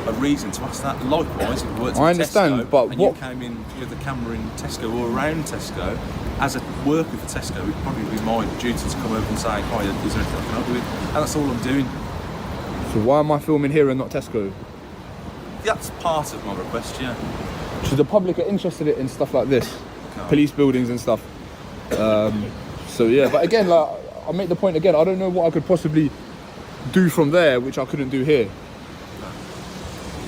a reason to ask that. Likewise, if you worked I at understand, Tesco but and what... you came in with a camera in Tesco or around Tesco, as a worker for Tesco, it'd probably be my duty to come over and say, "Hi, is there anything I can help you with?" And that's all I'm doing. So why am I filming here and not Tesco? That's part of my request, yeah. So the public are interested in stuff like this, police buildings and stuff. So yeah, but again, like I make the point again. I don't know what I could possibly do from there, which I couldn't do here.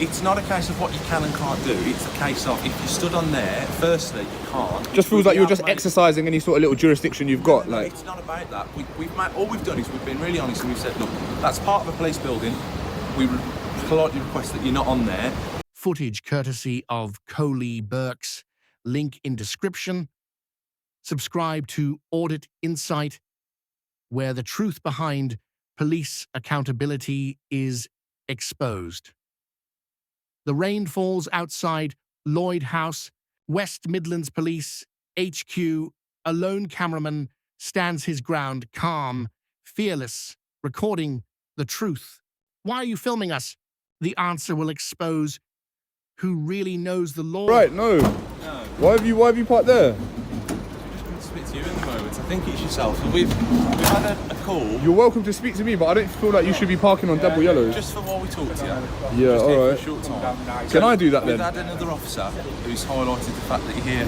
It's not a case of what you can and can't do. It's a case of if you stood on there, firstly, you can't. Just feels like you're just exercising any sort of little jurisdiction you've got. No, it's not about that. All we've done is we've been really honest and we've said, look, that's part of a police building. We politely request that you're not on there. Footage courtesy of Coley Burks. Link in description. Subscribe to Audit Insight, where the truth behind police accountability is exposed. The rain falls outside Lloyd House, West Midlands Police, HQ. A lone cameraman stands his ground, calm, fearless, recording the truth. Why are you filming us? The answer will expose who really knows the law. Right, no. Why have you parked there? Just speak to you at the moment. I think it's yourself. So we've had a call. You're welcome to speak to me, but I don't feel like you should be parking on double yellow. Just for while we talk to you. Yeah, just all here right. for a short time. Can I do that then? We've had another officer who's highlighted the fact that you're here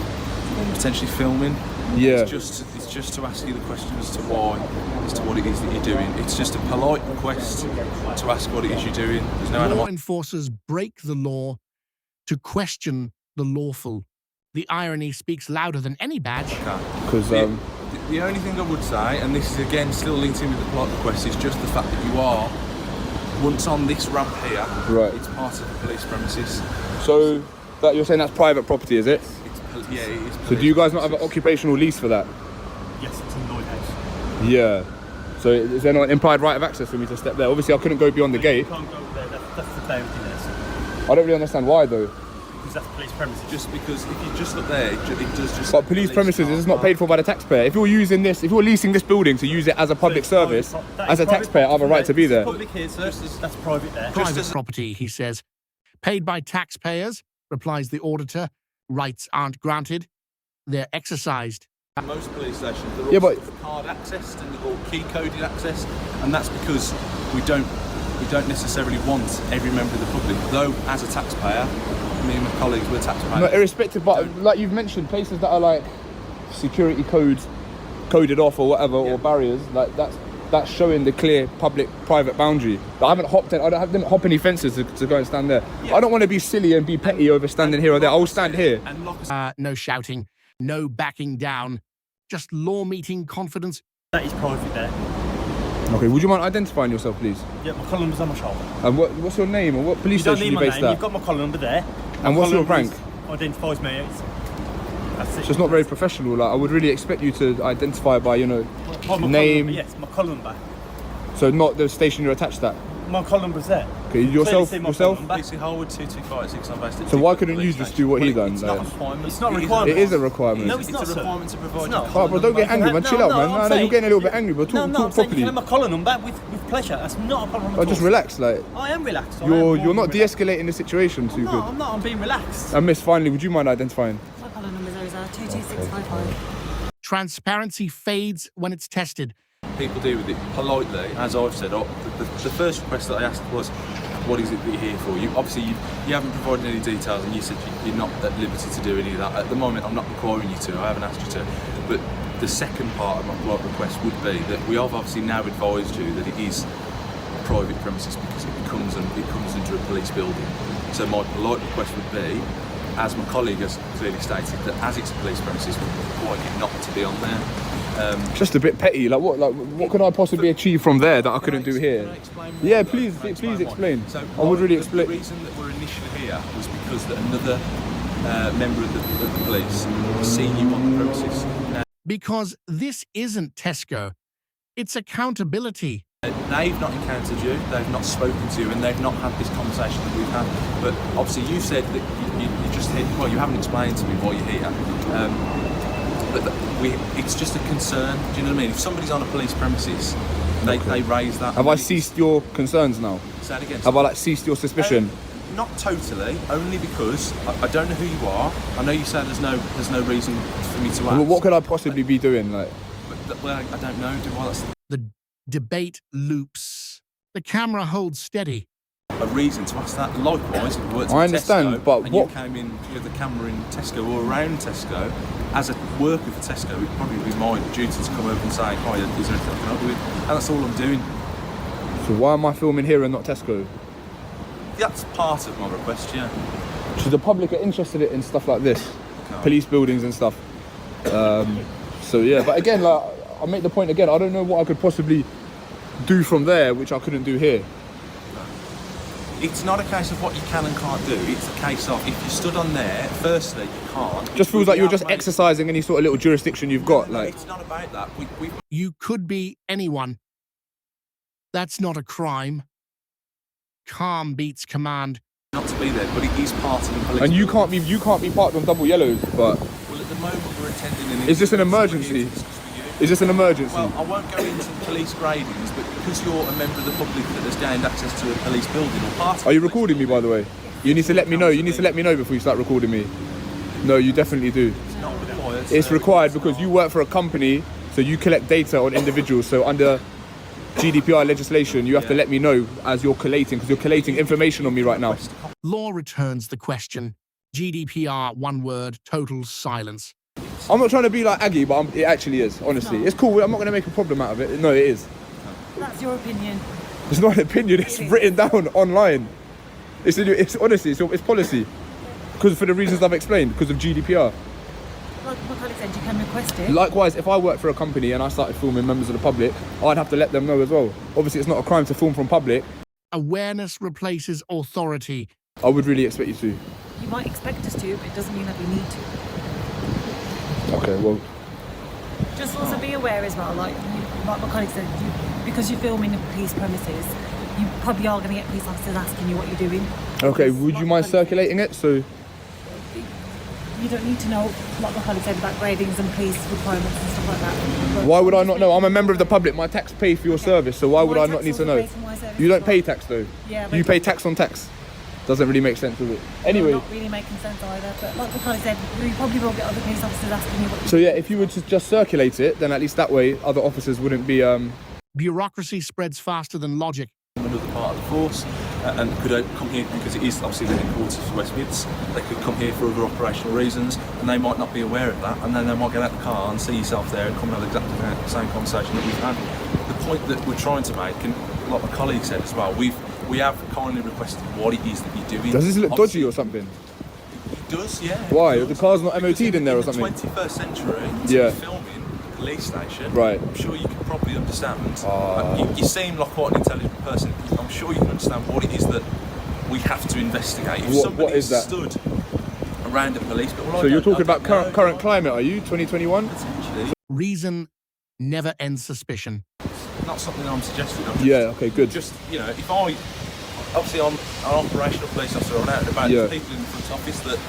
potentially filming. Yeah. It's just to ask you the question as to why, as to what it is that you're doing. It's just a polite request to ask what it is you're doing. There's no Law enforcers break the law to question the lawful. The irony speaks louder than any badge. Because the only thing I would say, and this is again still linked in with the polite request, is just the fact that you are, once on this ramp here, right, it's part of the police premises. So that you're saying that's private property, is it? Yeah, it is. So do you guys not have an occupational lease for that? Yes, it's in Lloyd House. Yeah. So is there not an implied right of access for me to step there? Obviously I couldn't go beyond the gate. You can't go there, that's the boundary there. So. I don't really understand why though. Because that's police premises. Just because if you just look there, it does just... But police premises is not paid for by the taxpayer. If you're using this, if you're leasing this building to use it as a public service, as a taxpayer, I have a right to be there. Public here, sir. That's private there. Private property, he says. Paid by taxpayers, replies the auditor. Rights aren't granted. They're exercised. Most police stations, they're all card accessed or key coded access, and that's because we don't necessarily want every member of the public. Though as a taxpayer, me and my colleagues, we're taxpayers. No, irrespective, but like you've mentioned, places that are like security codes coded off or whatever, or barriers, like that's showing the clear public-private boundary. I haven't hopped in, I didn't hop any fences to go and stand there. Yeah. I don't want to be silly and be petty over standing here or there. I will stand here. No shouting, no backing down, just law-meeting confidence. That is private there. Okay, would you mind identifying yourself, please? Yeah, my collar number's on my shoulder. And what's your name or what police station are you based at? You've got my collar number there. And what's your rank? Identifies me. That's it. So it's not very professional. Like I would really expect you to identify by, you know, name. Yes, my collar number. So not the station you're attached at. My collar number's there. Okay, yourself. Basically, Harwood 225 I'm based at. So why couldn't you just do what he done? It's not a requirement. It's not a requirement. It is a requirement. No, it's not, a requirement to provide. Oh, bro, don't get angry, man. Chill out, man. No, you're getting a little bit angry, but talk properly. You can have my collar number with pleasure. That's not a problem at all. Just relax, like. I am relaxed. You're not de-escalating the situation too good. I'm not. I'm being relaxed. And miss, finally, would you mind identifying? My collar number is 22655. Transparency fades when it's tested. People deal with it politely, as I've said. The first request that I asked was, what is it that you're here for? You obviously you haven't provided any details, and you said you're not at liberty to do any of that. At the moment, I'm not requiring you to. I haven't asked you to. But the second part of my polite request would be that we have obviously now advised you that it is private premises because it comes under a police building. So my polite request would be, as my colleague has clearly stated, that as it's a police premises, we require you not to be on there. Just a bit petty. Like what could I possibly achieve from there that I couldn't do here? Yeah, please explain. So I would really explain. The reason that we're initially here was because that another member of the police has seen you on the premises. Because this isn't Tesco, it's accountability. They've not encountered you, they've not spoken to you, and they've not had this conversation that we've had. But obviously you said that you just hit, well, you haven't explained to me why you're here. But it's just a concern, do you know what I mean? If somebody's on a police premises, they raise that. Have I ceased your concerns now? Say that again. Have I ceased your suspicion? not totally, only because I don't know who you are. I know you say there's no reason for me to ask. Well, what could I possibly be doing? Like, well, I don't know. That's The debate loops. The camera holds steady. a reason to ask that. Likewise, if you worked I at understand, Tesco but and what- you came in with the camera in Tesco or around Tesco, as a worker for Tesco, it'd probably be my duty to come over and say, "Hi, is there anything I can help you with?" And that's all I'm doing. so why am I filming here and not Tesco? That's part of my request, yeah. So the public are interested in stuff like this, No. police buildings and stuff. So yeah, but again, like I make the point again. I don't know what I could possibly do from there, which I couldn't do here. It's not a case of what you can and can't do. It's a case of if you stood on there, firstly, you can't. Just feels like you're just Mate, exercising any sort of little jurisdiction you've got. no, Like, it's not about that. We You could be anyone. That's not a crime. Calm beats command. not to be there, but it is part of the police. and you building. can't be parked on double yellows. But Well, at the moment we're attending an. Is this an incident, so we're here emergency? to discuss with you. is this an emergency? Well, I won't go into police gradings, but because you're a member of the public that has gained access to a police building or part of Are you a police recording me, by the way? You need to let me know. You need to let me know before you start recording me. No, you definitely do. It's not required. It's so required it's because not- you work for a company, so you collect data on individuals. So under GDPR legislation, you have to Yeah. let me know as you're collating, because you're collating information on me right now. Law returns the question. GDPR, one word, total silence. I'm not trying to be like Aggie, but it actually is, honestly. No. It's cool. I'm not going to make a problem out of it. No, it is. That's your opinion. It's not an opinion. It's written down online. It's honestly, it's policy. Because for the reasons I've explained, because of GDPR. Like my colleague said, you can request it. Likewise, if I worked for a company and I started filming members of the public, I'd have to let them know as well. Obviously, it's not a crime to film from public. Awareness replaces authority. I would really expect you to. You might expect us to, but it doesn't mean that we need to. Okay, well, Just also be aware as well, like my colleague said, because you're filming in police premises, you probably are going to get police officers asking you what you're doing. okay. Because, Would like you my mind colleague said, circulating it? So, You don't need to know, like my colleague said, about gradings and police requirements and stuff like that. But why would I just not know? make I'm a sure member of the that- public. My tax pay for your service, so why would My I not tax need to also know? pays for my service You as don't well. pay tax though. Yeah, You but- pay tax on tax. Doesn't really make sense, does it? Anyway, Not really making sense either, but like my colleague said, you probably will get other police officers asking you what so yeah, if you were to just circulate it, then at least that way other officers wouldn't be. Bureaucracy spreads faster than logic. Another part of the force and could come here because it is obviously the headquarters for West Mids. They could come here for other operational reasons and they might not be aware of that, and then they might get out the car and see yourself there and come and have exactly the same conversation that we've had. The point that we're trying to make, and like my colleague said as well, we have kindly requested what it is that you're doing. Does this look Obviously, dodgy or something? It does, yeah. Why? It The does. car's not Because MOT'd in there or the something? 21st century, to Yeah. be filming a police station, Right. I'm sure you can probably understand. Ah. You seem like quite an intelligent person. I'm sure you can understand what it is that we have to investigate. If What somebody is that? stood around a police, but So you're talking about current climate, are you? 2021? Potentially. Reason never ends suspicion. Not something I'm suggesting. I'm just, Yeah. Okay. Good. Just, if obviously I'm an operational police officer, I'm out and about. Yeah. There's people in the front office that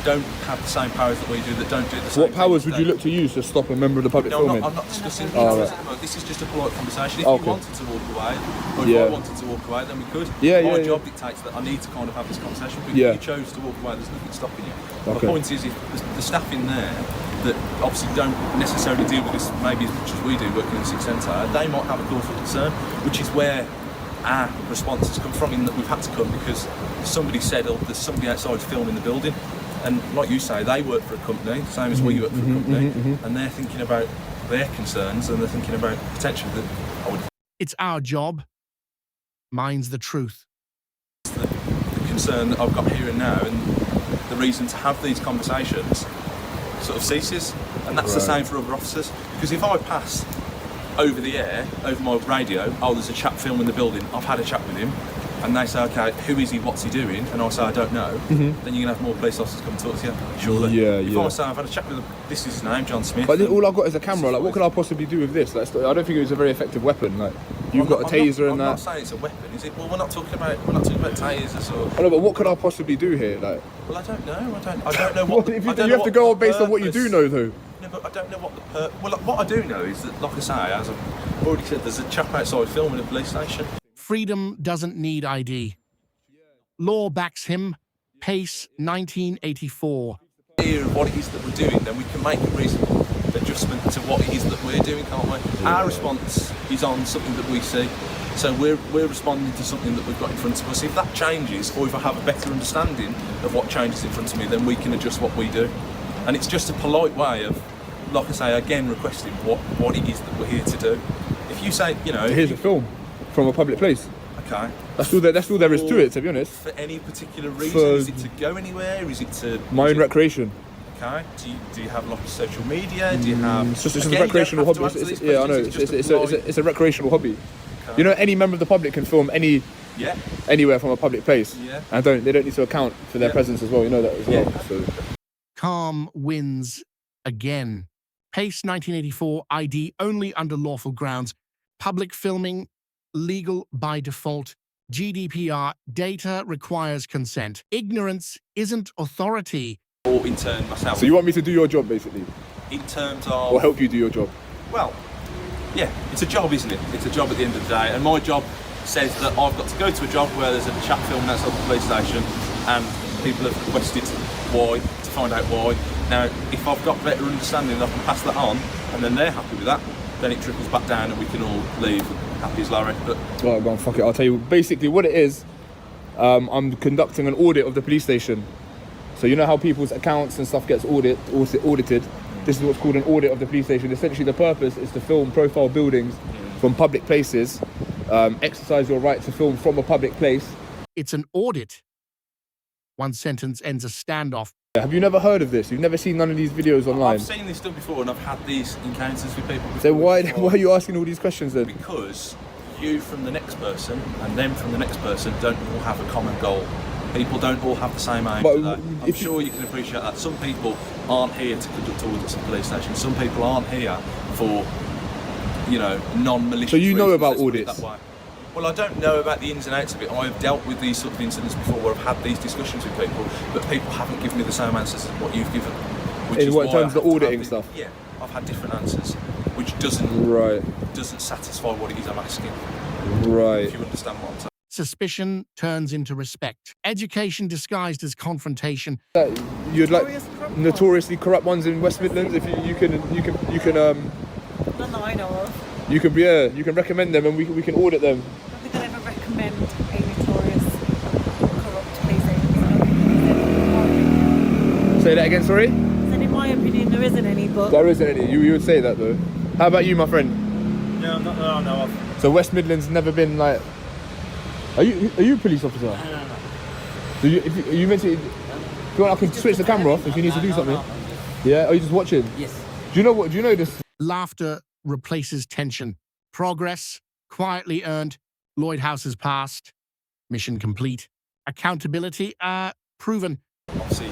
don't have the same powers that we do, that don't do the same What powers things would you that- look to use to stop a member of the public No, filming? I'm not discussing Oh, details right. at the moment. This is just a polite conversation. If Okay. you wanted to walk away, or if Yeah. I wanted to walk away, then we could. Yeah, My yeah, job yeah. dictates that I need to kind of have this conversation. But Yeah. if you chose to walk away, there's nothing stopping you. Okay. The point is, if the staff in there that obviously don't necessarily deal with this maybe as much as we do working in the Sixth Centre, they might have a cause for concern, which is where our response has come from, in that we've had to come because somebody said, oh, there's somebody outside filming the building. And like you say, they work for a company, same as we work for a company, and they're thinking about their concerns, and they're thinking about potentially It's our job. Mine's the truth. the concern that I've got here and now, and the reason to have these conversations sort of ceases. And that's the same for other officers. Because if I pass over the air, over my radio, oh, there's a chap filming the building, I've had a chat with him, and they say, okay, who is he, what's he doing? And I say, I don't know, then you're going to have more police officers come talk to you, surely. Yeah, if yeah. I say, I've had a chat with him, this is his name, John Smith. But I think all I've got is a camera. Like, what could I possibly do with this? Like, I don't think it's a very effective weapon. Like, you've got a taser I'm and not that. saying it's a weapon, is it? Well, we're not talking about tasers or. I know, but what could I possibly do here? Like, Well, I don't know. I don't know what, what. if I you don't have know to go the on based on what you purpose- do know, though. No, but I don't know what the well, like, what I do know is that, like I say, as I've already said, there's a chap outside filming a police station. Freedom doesn't need ID. Law backs him. Pace 1984. Idea of what it is that we're doing, then we can make a reasonable adjustment to what it is that we're doing, can't we? Our response is on something that we see. So we're responding to something that we've got in front of us. If that changes, or if I have a better understanding of what changes in front of me, then we can adjust what we do. And it's just a polite way of, like I say, again, requesting what it is that we're here to do. If you say, you know... Here's a film from a public place. Okay. That's all there is to it, to be honest. For any particular reason? Is it to go anywhere? Is it to... My own recreation. Okay. Do you have like social media? Do you have... It's just a recreational hobby. Yeah, I know. It's a recreational hobby. Okay. You know, any member of the public can film anywhere from a public place. Yeah. And they don't need to account for their presence as well. You know that as well. So. Calm wins again. Pace 1984. ID only under lawful grounds. Public filming legal by default. GDPR. Data requires consent. Ignorance isn't authority. Or in turn myself. So you want me to do your job, basically? In terms of... Or help you do your job? Well, yeah, it's a job, isn't it? It's a job at the end of the day. And my job says that I've got to go to a job where there's a chap filming outside the police station and people have requested why, to find out why. Now, if I've got better understanding, I can pass that on and then they're happy with that, then it trickles back down and we can all leave happy as Larry. But... Right, go on, fuck it. I'll tell you basically what it is. I'm conducting an audit of the police station. So you know how people's accounts and stuff gets audited? This is what's called an audit of the police station. Essentially the purpose is to film profile buildings from public places, exercise your right to film from a public place. It's an audit. One sentence ends a standoff. Have you never heard of this? You've never seen none of these videos online? I've seen this done before and I've had these encounters with people before. So why are you asking all these questions then? Because you from the next person and them from the next person don't all have a common goal. People don't all have the same aim. I'm sure you can appreciate that. Some people aren't here to conduct audits at police stations. Some people aren't here for, you know, non-malicious So you know reasons, about let's put it audits? that way. Well, I don't know about the ins and outs of it. I've dealt with these sort of incidents before where I've had these discussions with people, but people haven't given me the same answers as what you've given. In what terms of the auditing stuff? Yeah, I've had different answers, which doesn't satisfy what it is I'm asking. Right. If you understand what I'm saying. Suspicion turns into respect. Education disguised as confrontation. You'd like notoriously corrupt ones in West Midlands. If you can None that I know of. you can recommend them and we can audit them. I think I'd ever recommend a notorious corrupt police agency. Say that again, sorry? Said in my opinion there isn't any, but There isn't any. You would say that though. How about you, my friend? No, not that I know of. So West Midlands never been like. Are you a police officer? No. So you meant to? If you want, I can switch the camera off if you need to do something. Yeah. Are you just watching? Yes. Do you know what? Do you know this? Laughter replaces tension. Progress quietly earned. Lloyd House has passed. Mission complete. Accountability proven. Obviously,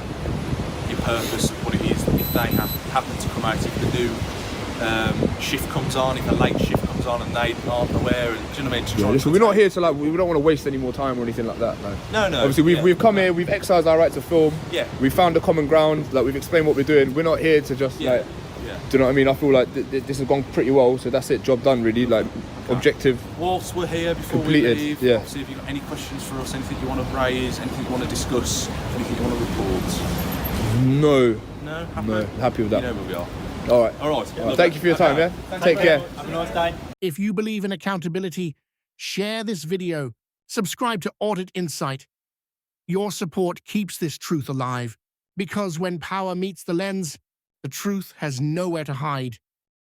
your purpose of what it is, if they happen to come out, if the new shift comes on, if a late shift comes on and they aren't aware, and do you know what I mean? To try and Listen, we're not here to like. We don't want to waste any more time or anything like that. Like. No. Obviously, we've come here. We've exercised our right to film. Yeah. We've found a common ground. Like we've explained what we're doing. We're not here to just like. Yeah. Do you know what I mean? I feel like this has gone pretty well. So that's it. Job done. Really. Like objective. Whilst we're here, before Completed, we leave, yeah. obviously, if you've got any questions for us, anything you want to raise, anything you want to discuss, anything you want to report. No. Happy with that. You know where we are. All right. All right. Thank you for your time. Yeah. Take care. Have a nice day. If you believe in accountability, share this video. Subscribe to Audit Insight. Your support keeps this truth alive, because when power meets the lens, the truth has nowhere to hide.